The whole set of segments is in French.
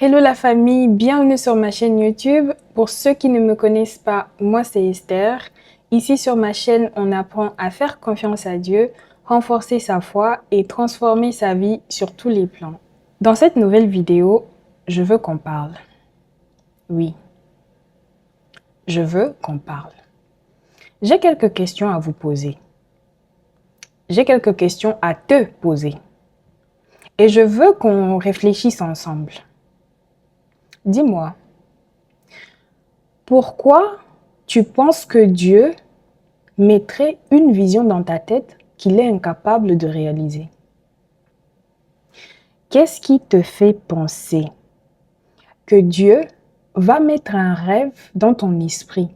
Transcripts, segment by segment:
Hello la famille, bienvenue sur ma chaîne YouTube. Pour ceux qui ne me connaissent pas, moi c'est Esther. Ici sur ma chaîne, on apprend à faire confiance à Dieu, renforcer sa foi et transformer sa vie sur tous les plans. Dans cette nouvelle vidéo, je veux qu'on parle. Oui, je veux qu'on parle. J'ai quelques questions à vous poser. J'ai quelques questions à te poser. Et je veux qu'on réfléchisse ensemble. Dis-moi, pourquoi tu penses que Dieu mettrait une vision dans ta tête qu'il est incapable de réaliser? Qu'est-ce qui te fait penser que Dieu va mettre un rêve dans ton esprit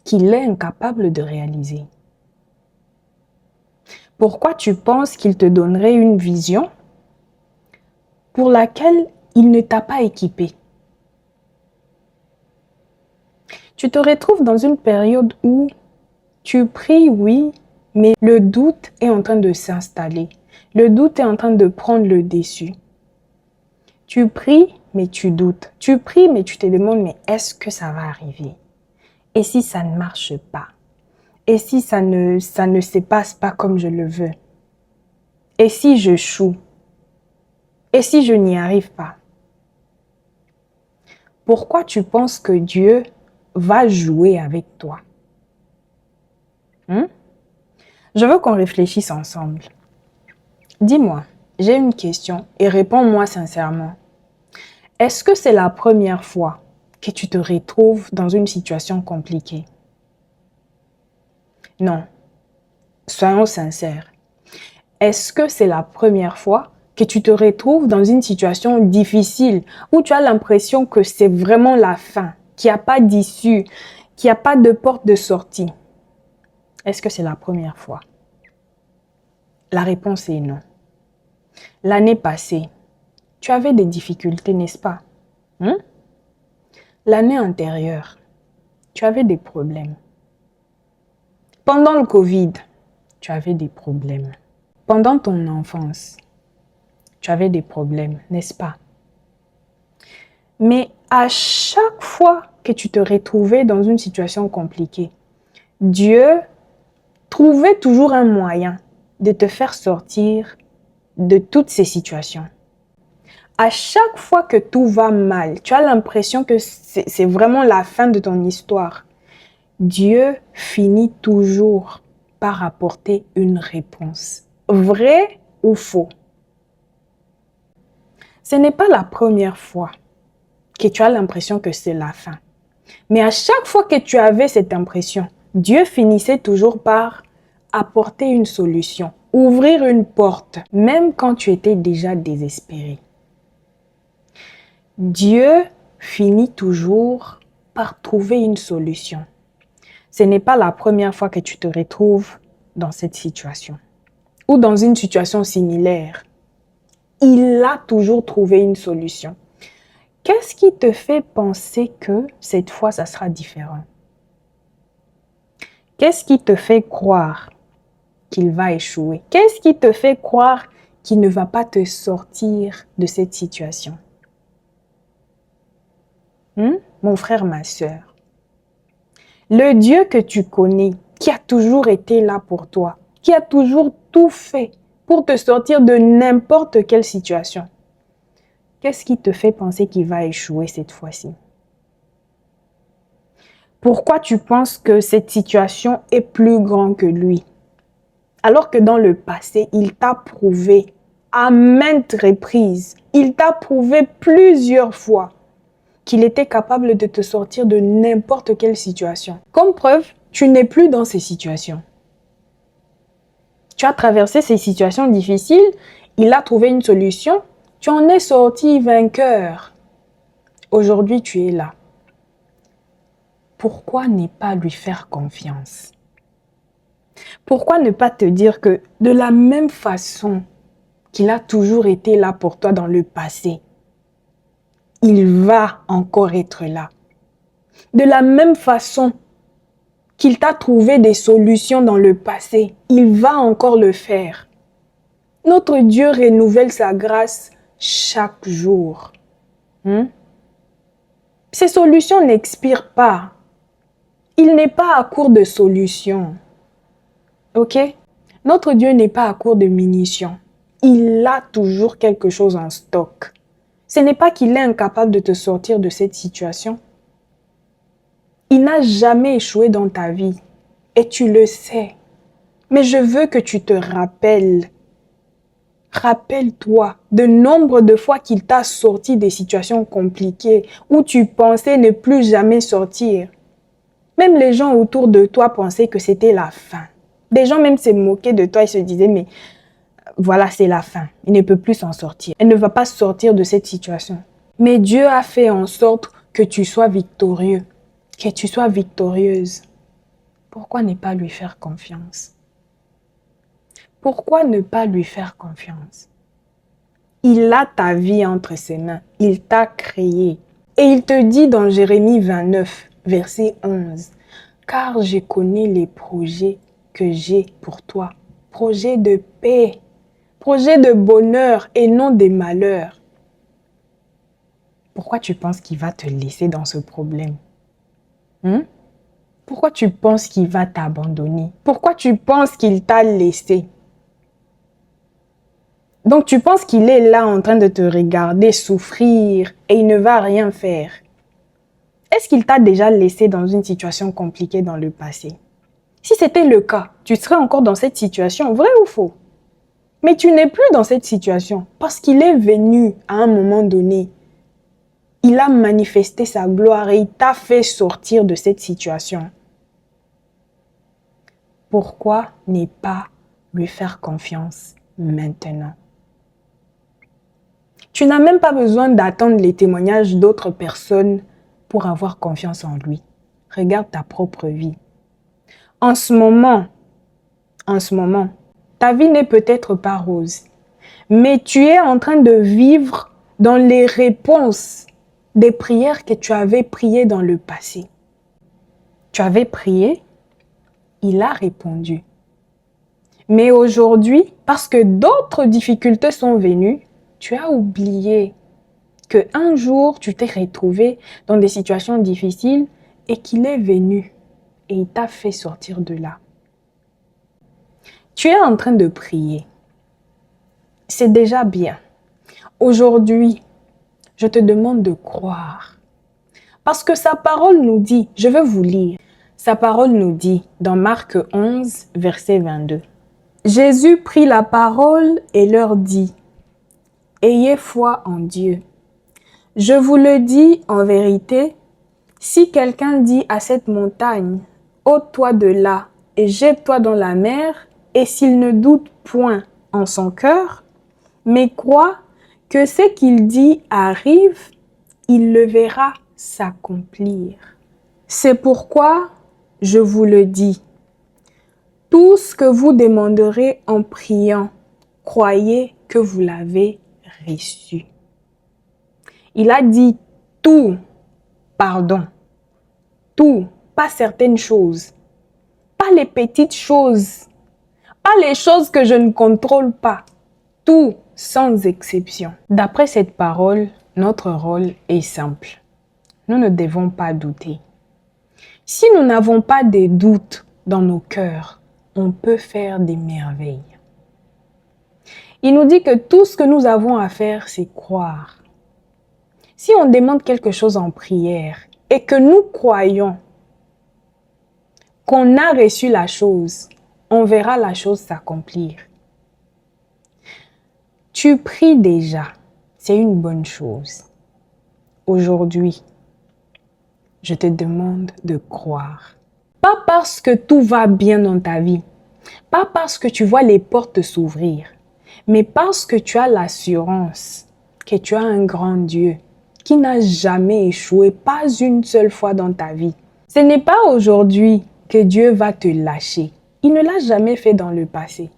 qu'il est incapable de réaliser? Pourquoi tu penses qu'il te donnerait une vision pour laquelle il ne t'a pas équipé? Tu te retrouves dans une période où tu pries, oui, mais le doute est en train de s'installer. Le doute est en train de prendre le dessus. Tu pries, mais tu doutes. Tu pries, mais tu te demandes, mais est-ce que ça va arriver? Et si ça ne marche pas? Et si ça ne se passe pas comme je le veux? Et si je choue? Et si je n'y arrive pas? Pourquoi tu penses que Dieu va jouer avec toi? Je veux qu'on réfléchisse ensemble. Dis-moi, j'ai une question et réponds-moi sincèrement. Est-ce que c'est la première fois que tu te retrouves dans une situation compliquée? Non, soyons sincères. Est-ce que c'est la première fois que tu te retrouves dans une situation difficile où tu as l'impression que c'est vraiment la fin, qu'il n'y a pas d'issue, qu'il n'y a pas de porte de sortie? Est-ce que c'est la première fois? La réponse est non. L'année passée, tu avais des difficultés, n'est-ce pas? L'année antérieure, tu avais des problèmes. Pendant le Covid, tu avais des problèmes. Pendant ton enfance, tu avais des problèmes, n'est-ce pas? Mais à chaque fois que tu te retrouvais dans une situation compliquée, Dieu trouvait toujours un moyen de te faire sortir de toutes ces situations. À chaque fois que tout va mal, tu as l'impression que c'est vraiment la fin de ton histoire. Dieu finit toujours par apporter une réponse. Vrai ou faux? Ce n'est pas la première fois que tu as l'impression que c'est la fin. Mais à chaque fois que tu avais cette impression, Dieu finissait toujours par apporter une solution, ouvrir une porte, même quand tu étais déjà désespéré. Dieu finit toujours par trouver une solution. Ce n'est pas la première fois que tu te retrouves dans cette situation ou dans une situation similaire. Il a toujours trouvé une solution. Qu'est-ce qui te fait penser que cette fois, ça sera différent? Qu'est-ce qui te fait croire qu'il va échouer? Qu'est-ce qui te fait croire qu'il ne va pas te sortir de cette situation? Mon frère, ma soeur, le Dieu que tu connais, qui a toujours été là pour toi, qui a toujours tout fait pour te sortir de n'importe quelle situation, qu'est-ce qui te fait penser qu'il va échouer cette fois-ci? Pourquoi tu penses que cette situation est plus grande que lui? Alors que dans le passé, il t'a prouvé à maintes reprises, il t'a prouvé plusieurs fois qu'il était capable de te sortir de n'importe quelle situation. Comme preuve, tu n'es plus dans ces situations. Tu as traversé ces situations difficiles, il a trouvé une solution, tu en es sorti vainqueur. Aujourd'hui, tu es là. Pourquoi ne pas lui faire confiance? Pourquoi ne pas te dire que de la même façon qu'il a toujours été là pour toi dans le passé, il va encore être là. De la même façon qu'il t'a trouvé des solutions dans le passé, il va encore le faire. Notre Dieu renouvelle sa grâce chaque jour. Hmm? Ces solutions n'expirent pas. Il n'est pas à court de solutions. Ok? Notre Dieu n'est pas à court de munitions. Il a toujours quelque chose en stock. Ce n'est pas qu'il est incapable de te sortir de cette situation. Il n'a jamais échoué dans ta vie. Et tu le sais. Mais je veux que tu te rappelles. Rappelle-toi de nombre de fois qu'il t'a sorti des situations compliquées où tu pensais ne plus jamais sortir. Même les gens autour de toi pensaient que c'était la fin. Des gens même se moquaient de toi et se disaient, mais voilà, c'est la fin. Il ne peut plus s'en sortir. Elle ne va pas sortir de cette situation. Mais Dieu a fait en sorte que tu sois victorieux, que tu sois victorieuse. Pourquoi ne pas lui faire confiance? Pourquoi ne pas lui faire confiance? Il a ta vie entre ses mains. Il t'a créé. Et il te dit dans Jérémie 29, verset 11, « Car je connais les projets que j'ai pour toi. Projets de paix, projets de bonheur et non des malheurs. » Pourquoi tu penses qu'il va te laisser dans ce problème? Pourquoi tu penses qu'il va t'abandonner? Pourquoi tu penses qu'il t'a laissé? Donc tu penses qu'il est là en train de te regarder souffrir et il ne va rien faire. Est-ce qu'il t'a déjà laissé dans une situation compliquée dans le passé? Si c'était le cas, tu serais encore dans cette situation, vrai ou faux? Mais tu n'es plus dans cette situation parce qu'il est venu à un moment donné. Il a manifesté sa gloire et il t'a fait sortir de cette situation. Pourquoi ne pas lui faire confiance maintenant? Tu n'as même pas besoin d'attendre les témoignages d'autres personnes pour avoir confiance en lui. Regarde ta propre vie. En ce moment, ta vie n'est peut-être pas rose, mais tu es en train de vivre dans les réponses des prières que tu avais priées dans le passé. Tu avais prié, il a répondu. Mais aujourd'hui, parce que d'autres difficultés sont venues, tu as oublié qu'un jour, tu t'es retrouvé dans des situations difficiles et qu'il est venu et il t'a fait sortir de là. Tu es en train de prier. C'est déjà bien. Aujourd'hui, je te demande de croire. Parce que sa parole nous dit, je vais vous lire, sa parole nous dit dans Marc 11, verset 22. Jésus prit la parole et leur dit, « Ayez foi en Dieu. Je vous le dis en vérité, si quelqu'un dit à cette montagne, « ôte-toi de là et jette-toi dans la mer », et s'il ne doute point en son cœur, mais croit que ce qu'il dit arrive, il le verra s'accomplir. C'est pourquoi je vous le dis. Tout ce que vous demanderez en priant, croyez que vous l'avez reçu. Il a dit tout, pardon, tout, pas certaines choses, pas les petites choses, pas les choses que je ne contrôle pas, tout sans exception. D'après cette parole, notre rôle est simple. Nous ne devons pas douter. Si nous n'avons pas de doutes dans nos cœurs, on peut faire des merveilles. Il nous dit que tout ce que nous avons à faire, c'est croire. Si on demande quelque chose en prière et que nous croyons qu'on a reçu la chose, on verra la chose s'accomplir. Tu pries déjà, c'est une bonne chose. Aujourd'hui, je te demande de croire. Pas parce que tout va bien dans ta vie, pas parce que tu vois les portes s'ouvrir, mais parce que tu as l'assurance que tu as un grand Dieu qui n'a jamais échoué, pas une seule fois dans ta vie. Ce n'est pas aujourd'hui que Dieu va te lâcher. Il ne l'a jamais fait dans le passé.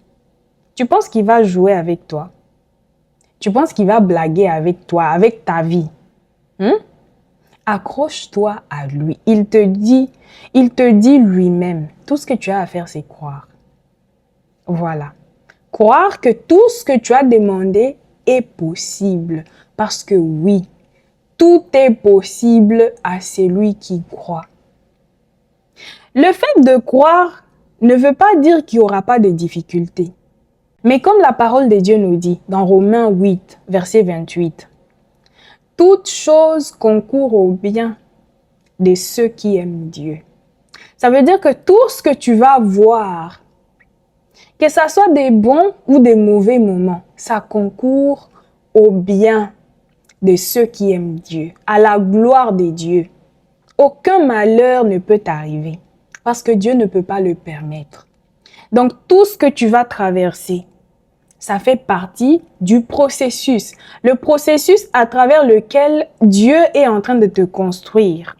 Tu penses qu'il va jouer avec toi? Tu penses qu'il va blaguer avec toi, avec ta vie? Accroche-toi à lui. Il te dit lui-même, tout ce que tu as à faire, c'est croire. Voilà. Croire que tout ce que tu as demandé est possible. Parce que oui, tout est possible à celui qui croit. Le fait de croire ne veut pas dire qu'il n'y aura pas de difficultés. Mais comme la parole de Dieu nous dit dans Romains 8, verset 28, « Toute chose concourt au bien de ceux qui aiment Dieu. » Ça veut dire que tout ce que tu vas voir, que ce soit des bons ou des mauvais moments, ça concourt au bien de ceux qui aiment Dieu, à la gloire de Dieu. Aucun malheur ne peut t'arriver parce que Dieu ne peut pas le permettre. Donc tout ce que tu vas traverser, ça fait partie du processus. Le processus à travers lequel Dieu est en train de te construire.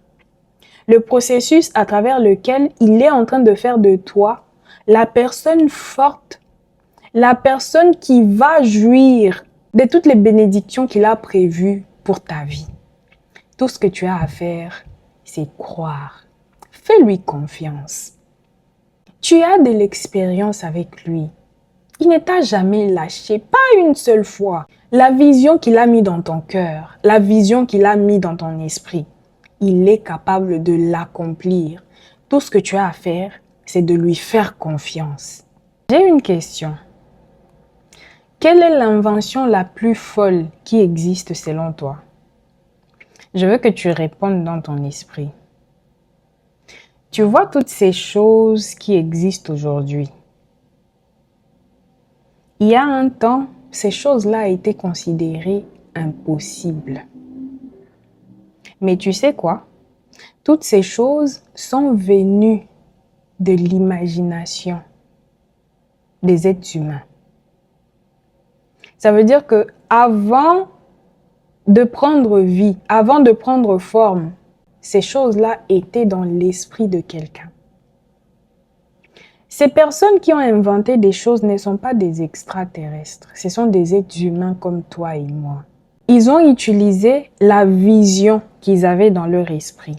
Le processus à travers lequel il est en train de faire de toi la personne forte, la personne qui va jouir de toutes les bénédictions qu'il a prévues pour ta vie. Tout ce que tu as à faire, c'est croire. Fais-lui confiance. Tu as de l'expérience avec lui. Il ne t'a jamais lâché, pas une seule fois. La vision qu'il a mis dans ton cœur, la vision qu'il a mis dans ton esprit, il est capable de l'accomplir. Tout ce que tu as à faire, c'est de lui faire confiance. J'ai une question. Quelle est l'invention la plus folle qui existe selon toi? Je veux que tu répondes dans ton esprit. Tu vois toutes ces choses qui existent aujourd'hui. Il y a un temps, ces choses-là étaient considérées impossibles. Mais tu sais quoi? Toutes ces choses sont venues de l'imagination des êtres humains. Ça veut dire que avant de prendre vie, avant de prendre forme, ces choses-là étaient dans l'esprit de quelqu'un. Ces personnes qui ont inventé des choses ne sont pas des extraterrestres, ce sont des êtres humains comme toi et moi. Ils ont utilisé la vision qu'ils avaient dans leur esprit.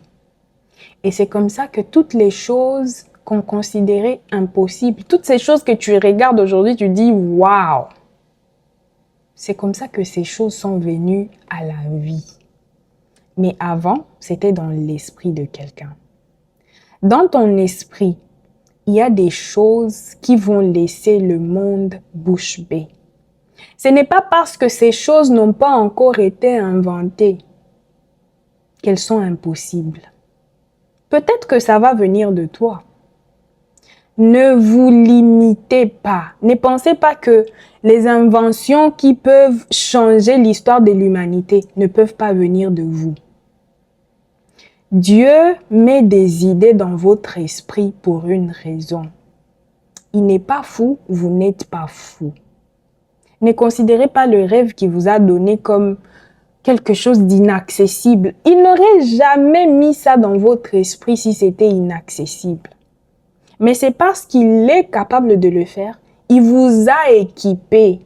Et c'est comme ça que toutes les choses qu'on considérait impossibles, toutes ces choses que tu regardes aujourd'hui, tu dis « Waouh !» C'est comme ça que ces choses sont venues à la vie. Mais avant, c'était dans l'esprit de quelqu'un. Dans ton esprit, il y a des choses qui vont laisser le monde bouche bée. Ce n'est pas parce que ces choses n'ont pas encore été inventées qu'elles sont impossibles. Peut-être que ça va venir de toi. Ne vous limitez pas. Ne pensez pas que les inventions qui peuvent changer l'histoire de l'humanité ne peuvent pas venir de vous. Dieu met des idées dans votre esprit pour une raison. Il n'est pas fou, vous n'êtes pas fou. Ne considérez pas le rêve qu'il vous a donné comme quelque chose d'inaccessible. Il n'aurait jamais mis ça dans votre esprit si c'était inaccessible. Mais c'est parce qu'il est capable de le faire, il vous a équipé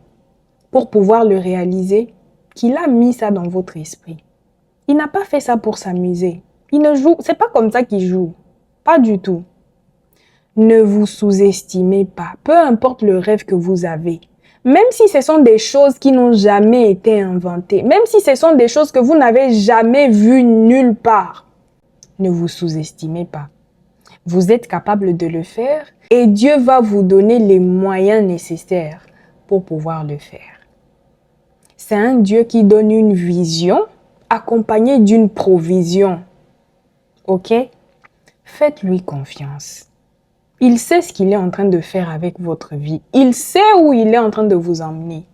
pour pouvoir le réaliser, qu'il a mis ça dans votre esprit. Il n'a pas fait ça pour s'amuser. Il ne joue, c'est pas comme ça qu'il joue. Pas du tout. Ne vous sous-estimez pas, peu importe le rêve que vous avez. Même si ce sont des choses qui n'ont jamais été inventées, même si ce sont des choses que vous n'avez jamais vues nulle part, ne vous sous-estimez pas. Vous êtes capable de le faire et Dieu va vous donner les moyens nécessaires pour pouvoir le faire. C'est un Dieu qui donne une vision accompagnée d'une provision. Ok? Faites-lui confiance. Il sait ce qu'il est en train de faire avec votre vie. Il sait où il est en train de vous emmener.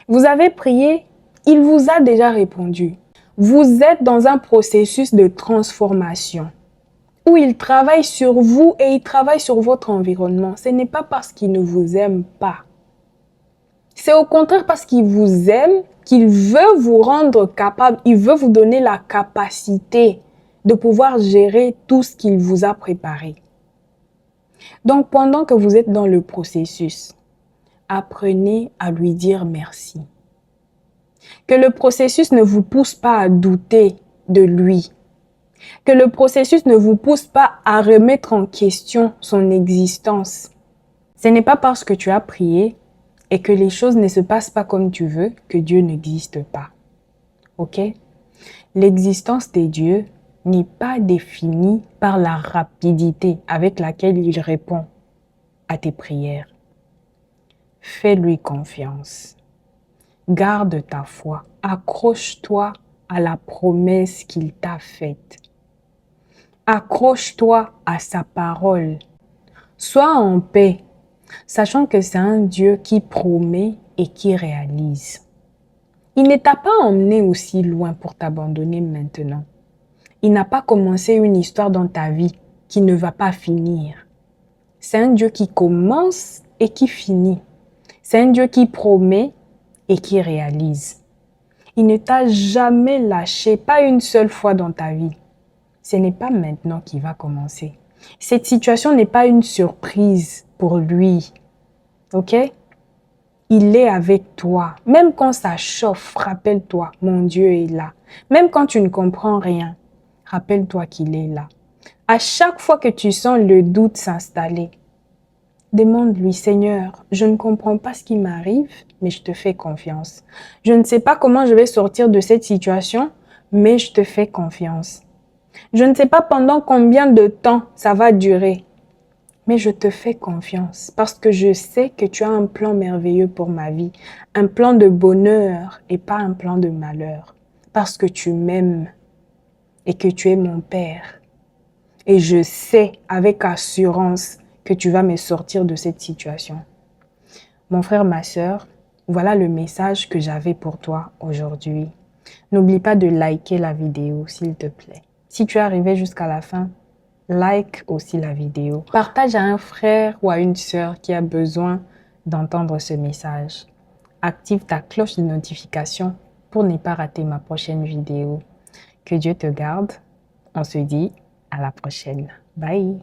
Vous avez prié, il vous a déjà répondu. Vous êtes dans un processus de transformation où il travaille sur vous et il travaille sur votre environnement. Ce n'est pas parce qu'il ne vous aime pas. C'est au contraire parce qu'il vous aime qu'il veut vous rendre capable, il veut vous donner la capacité de pouvoir gérer tout ce qu'il vous a préparé. Donc, pendant que vous êtes dans le processus, apprenez à lui dire merci. Que le processus ne vous pousse pas à douter de lui. Que le processus ne vous pousse pas à remettre en question son existence. Ce n'est pas parce que tu as prié et que les choses ne se passent pas comme tu veux que Dieu n'existe pas. Ok? L'existence des dieux n'est pas définie par la rapidité avec laquelle il répond à tes prières. Fais-lui confiance. Garde ta foi. Accroche-toi à la promesse qu'il t'a faite. Accroche-toi à sa parole. Sois en paix, sachant que c'est un Dieu qui promet et qui réalise. Il ne t'a pas emmené aussi loin pour t'abandonner maintenant. Il n'a pas commencé une histoire dans ta vie qui ne va pas finir. C'est un Dieu qui commence et qui finit. C'est un Dieu qui promet et qui réalise. Il ne t'a jamais lâché, pas une seule fois dans ta vie. Ce n'est pas maintenant qu'il va commencer. Cette situation n'est pas une surprise pour lui. Ok? Il est avec toi. Même quand ça chauffe, rappelle-toi, mon Dieu est là. Même quand tu ne comprends rien, rappelle-toi qu'il est là. À chaque fois que tu sens le doute s'installer, demande-lui, Seigneur, je ne comprends pas ce qui m'arrive, mais je te fais confiance. Je ne sais pas comment je vais sortir de cette situation, mais je te fais confiance. Je ne sais pas pendant combien de temps ça va durer, mais je te fais confiance parce que je sais que tu as un plan merveilleux pour ma vie, un plan de bonheur et pas un plan de malheur, parce que tu m'aimes et que tu es mon Père. Et je sais avec assurance que tu vas me sortir de cette situation. Mon frère, ma sœur, voilà le message que j'avais pour toi aujourd'hui. N'oublie pas de liker la vidéo, s'il te plaît. Si tu es arrivé jusqu'à la fin, like aussi la vidéo. Partage à un frère ou à une sœur qui a besoin d'entendre ce message. Active ta cloche de notification pour ne pas rater ma prochaine vidéo. Que Dieu te garde. On se dit à la prochaine. Bye!